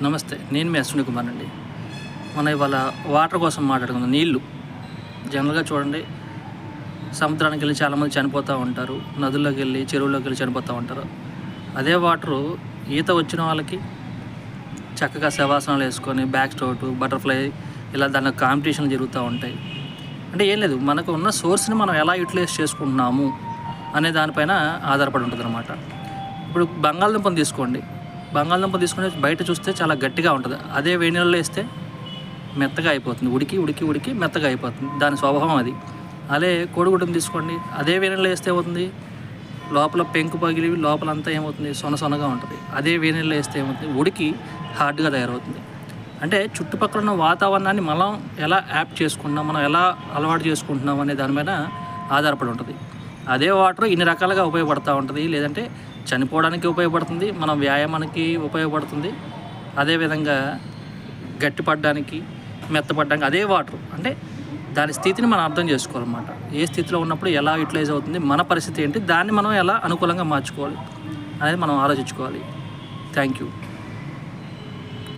నమస్తే, నేను మీ అశ్విని కుమార్ అండి. మనం ఇవాళ వాటర్ కోసం మాట్లాడుకుందాం. నీళ్ళు జనరల్గా చూడండి, సముద్రానికి వెళ్ళి చాలామంది చనిపోతూ ఉంటారు, నదుల్లోకి వెళ్ళి చెరువుల్లోకి వెళ్ళి చనిపోతూ ఉంటారు. అదే వాటరు ఈత వచ్చిన వాళ్ళకి చక్కగా శవాసనాలు వేసుకొని బ్యాక్ స్ట్రోక్, బటర్ఫ్లై ఇలా దాని కాంపిటీషన్లు జరుగుతూ ఉంటాయి. అంటే ఏం లేదు, మనకు ఉన్న సోర్స్ని మనం ఎలా యూటిలైజ్ చేసుకుంటున్నాము అనే దానిపైన ఆధారపడి ఉంటుంది అన్నమాట. ఇప్పుడు బంగాళదుంపను తీసుకుంటే బయట చూస్తే చాలా గట్టిగా ఉంటుంది. అదే వేడి నీళ్ళలో వేస్తే మెత్తగా అయిపోతుంది, ఉడికి ఉడికి ఉడికి మెత్తగా అయిపోతుంది. దాని స్వభావం అది. అదే కోడిగుడ్డును తీసుకోండి, అదే వేడి నీళ్ళలో వేస్తే ఏమవుతుంది, లోపల పెంకు పగిలి లోపలంతా ఏమవుతుంది, సొనసొనగా ఉంటుంది. అదే వేడి నీళ్ళలో వేస్తే ఏమవుతుంది, ఉడికి హార్డ్గా తయారవుతుంది. అంటే చుట్టుపక్కల ఉన్న వాతావరణాన్ని మనం ఎలా యాప్ చేసుకుంటున్నాం, మనం ఎలా అలవాటు చేసుకుంటున్నాం అనే దాని మీద ఆధారపడి ఉంటుంది. అదే వాటర్ ఇన్ని రకాలుగా ఉపయోగపడుతూ ఉంటుంది. లేదంటే చనిపోవడానికి ఉపయోగపడుతుంది, మనం వ్యాయామానికి ఉపయోగపడుతుంది, అదేవిధంగా గట్టిపడడానికి, మెత్తపడడానికి అదే వాటర్. అంటే దాని స్థితిని మనం అర్థం చేసుకోవాలన్నమాట. ఏ స్థితిలో ఉన్నప్పుడు ఎలా యూటిలైజ్ అవుతుంది, మన పరిస్థితి ఏంటి, దాన్ని మనం ఎలా అనుకూలంగా మార్చుకోవాలి అనేది మనం ఆలోచించుకోవాలి. Thank you.